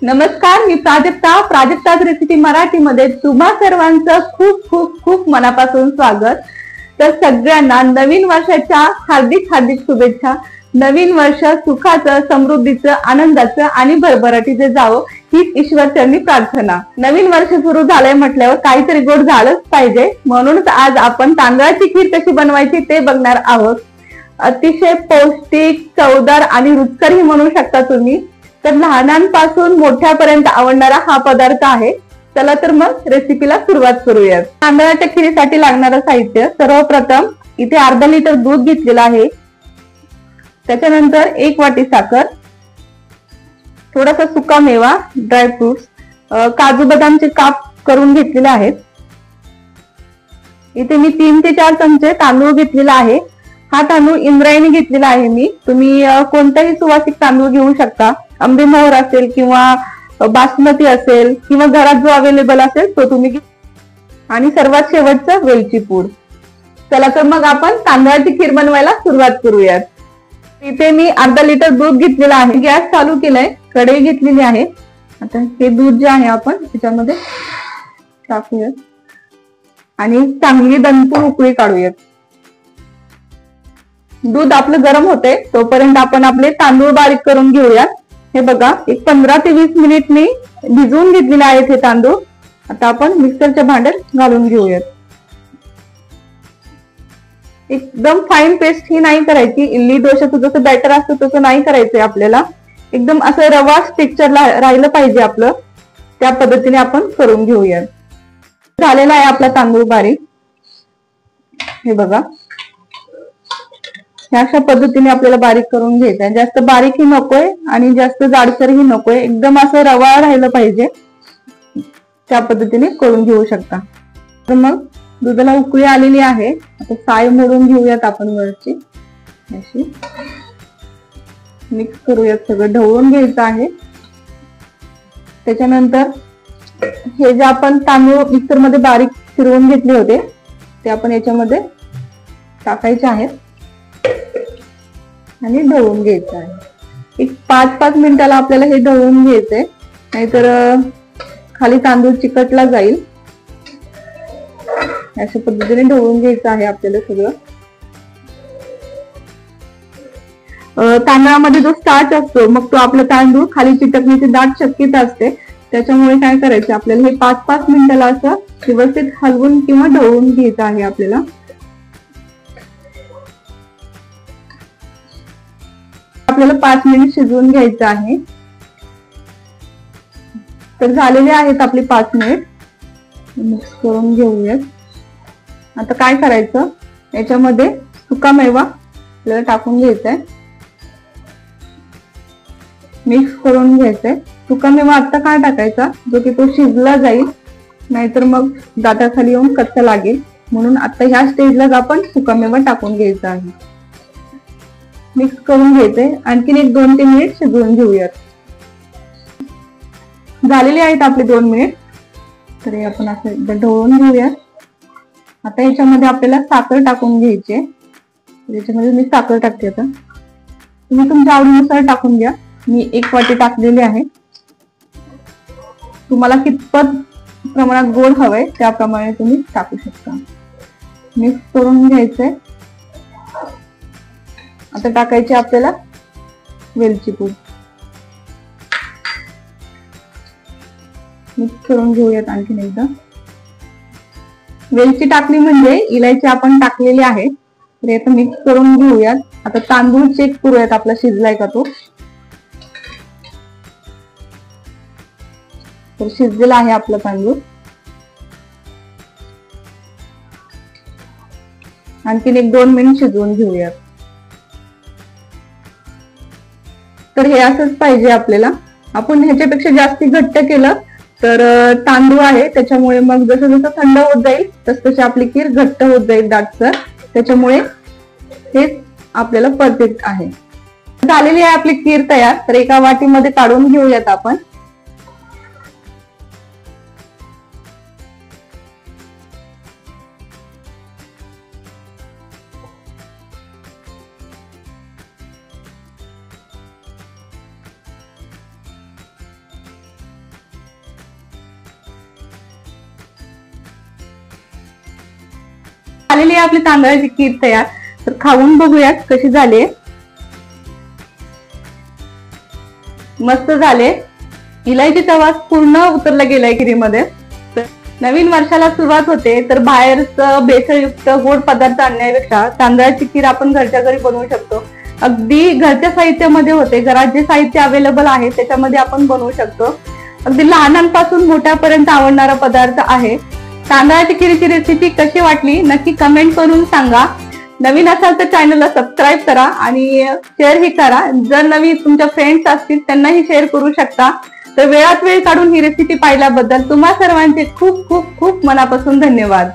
नमस्कार, मी प्राजक्ता रेसिपी मराठीमध्ये तुम्हा सर्वांचं खूप खूप खूप मनापासून स्वागत। तर सगळ्यांना नवीन वर्षाच्या हार्दिक शुभेच्छा। नवीन वर्ष सुखाचं, समृद्धीचं, आनंदाचं आणि भरभराटीचं जावो हीच ईश्वरचरणी प्रार्थना। नवीन वर्ष सुरू झालंय म्हटल्यावर काहीतरी गोड झालंच पाहिजे, म्हणूनच आज आपण तांदळाची खीर कशी बनवायची ते बघणार आहोत। अतिशय पौष्टिक, चवदार आणि रुचकरही म्हणू शकता तुम्ही। तर लहानांपासून मोठ्यापर्यंत आवडणारा हा पदार्थ आहे। चला तर मग रेसिपीला सुरुवात करूयात। तांदळाच्या खिरीसाठी लागणारं साहित्य, सर्वप्रथम इथे अर्धा लिटर दूध घेतलेलं आहे, त्याच्यानंतर 1 वाटी साखर, थोडासा सुका मेवा, ड्रायफ्रुट्स, काजू बदामचे काप करून घेतलेले आहेत। इथे मी 3 ते 4 चमचे तांदूळ घेतलेला आहे। हा तांदूळ इंद्रायणी घेतलेला आहे मी। तुम्ही कोणताही सुवासिक तांदूळ घेऊ शकता, आंबेमोहर असेल किंवा बासमती असेल किंवा घरात जो अवेलेबल असेल तो तुम्ही। आणि सर्वात शेवटचं वेलची पूड। चला तर मग आपण तांदळाची खीर बनवायला सुरुवात करूयात। इथे मी अर्धा लिटर दूध घेतलेला आहे, गॅस चालू केलाय, कढई घेतलेली आहे। आता हे दूध जे आहे आपण त्याच्यामध्ये टाकूयात आणि चांगली दणकून उकळी काढूयात। दूध आपलं गरम होते तोपर्यंत आपण आपले तांदूळ बारीक करून घेऊयात। हे बघा, एक 15 ते 20 मिनिट मी भिजवून घेतलेले आहेत हे तांदूळ। आता आपण मिक्सरच्या भांड्यात घालून घेऊयात। एकदम फाईन पेस्ट ही नाही करायची, इडली डोशाचं जसं बॅटर असतं तसं नाही करायचंय आपल्याला। एकदम असं रवा टेक्स्चर राहिलं पाहिजे आपलं, त्या पद्धतीने आपण करून घेऊयात। झालेला आहे आपला तांदूळ बारीक, हे बघा अशा पद्धतीने आपल्याला बारीक करून घ्यायचं आहे। जास्त बारीकही नकोय आणि जास्त जाडसरही नकोय, एकदम असं रवा राहिलं पाहिजे, त्या पद्धतीने करून घेऊ शकता। तर मग दुधाला उकळी आलेली आहे, आता साय मोडून घेऊयात आपण वरची, अशी मिक्स करूयात, सगळं ढवळून घ्यायचं आहे। त्याच्यानंतर हे जे आपण तांदूळ मिक्सर मध्ये बारीक फिरवून घेतले होते ते आपण याच्यामध्ये टाकायचे आहेत आणि ढवळून घ्यायचं आहे। एक 5-5 मिनिटाला आपल्याला हे ढवळून घ्यायचंय, नाहीतर खाली तांदूळ चिकटला जाईल। अशा पद्धतीने ढवळून घ्यायचं आहे आपल्याला सगळं। तांदळामध्ये जो स्टार्च असतो मग तो आपला तांदूळ खाली चिटकण्याची दाट शक्यता असते, त्याच्यामुळे काय करायचं आपल्याला हे 5-5 मिनिटाला असं व्यवस्थित हलवून किंवा ढवळून घ्यायचं आहे आपल्याला। आपल्याला 5 मिनिट शिजवून घ्यायचं आहे। तर झालेले आहेत आपले 5 मिनिट, मिक्स करून घेऊयात। आता काय करायचं, याच्यामध्ये सुका मेवा आपल्याला टाकून घ्यायचा आहे, मिक्स करून घ्यायचंय। सुका मेवा आता काय टाकायचा, जो की तो शिजला जाईल, नाहीतर मग दाताखाली येऊन कच्चा लागेल, म्हणून आता ह्या स्टेजलाच आपण सुका मेवा टाकून घ्यायचा आहे। मिक्स करून घ्यायचंय, आणखीन एक 2 ते 3 मिनिट शिजवून घेऊयात। झालेले आहेत आपले 2 मिनिट, तर हे आपण असं एकदा ढवळून घेऊयात। आता याच्यामध्ये आपल्याला साखर टाकून घ्यायची आहे, याच्यामध्ये मी साखर टाकते। आता तुम्ही तुमच्या आवडीनुसार टाकून घ्या, मी 1 वाटी टाकलेली आहे। तुम्हाला कितपत प्रमाणात गोड हवंय त्याप्रमाणे तुम्ही टाकू शकता। मिक्स करून घ्यायचंय। आता टाकायची आपल्याला वेलची पूड, मिक्स करून घेऊयात आणखीन एकदा। वेलची टाकली म्हणजे इलायची आपण टाकलेली आहे, तर आता मिक्स करून घेऊयात। आता तांदूळ चेक करूयात आपला शिजलाय का तो, तर शिजलेला आहे आपला तांदूळ। आणखीन एक 2 मिनिट शिजवून घेऊयात। तर हे असंच पाहिजे आपल्याला। आपण ह्याच्यापेक्षा जास्ती घट्ट केलं तर तांदूळ आहे त्याच्यामुळे मग जसं जसं थंड होत जाईल तसतशी आपली खीर घट्ट होत जाईल दाटसर, त्याच्यामुळे हे आपल्याला परफेक्ट आहे। झालेली आहे आपली खीर तयार, तर एका वाटीमध्ये काढून घेऊयात आपण। झालेली आहे आपली तांदळाची खीर तयार. तर खाऊन बघूयात कशी झाली. मस्त झाले. इलायचीचा वास पूर्ण उतरला गेलाय खिरीमध्ये. नवीन वर्षाला सुरुवात होते तर बाहेरचं भेसळयुक्त गोड पदार्थ आणण्यापेक्षा तांदळाची खीर आपण घरच्या घरी बनवू शकतो. अगदी घरच्या साहित्यामध्ये होते. घरात जे साहित्य अवेलेबल आहे त्याच्यामध्ये आपण बनवू शकतो. अगदी लहानांपासून मोठ्यापर्यंत आवडणारा पदार्थ आहे. तांदळाची खीरीची रेसिपी कशी वाटली नक्की कमेंट करून सांगा. नवीन असाल तर चॅनलला सबस्क्राईब करा आणि शेअर ही करा. जर नवीन तुमच्या फ्रेंड्स असतील त्यांनाही शेअर करू शकता. तर वेळात वेळ काढून ही रेसिपी पाहिल्याबद्दल तुम्हा सर्वांचे खूप खूप खूप मनापासून धन्यवाद.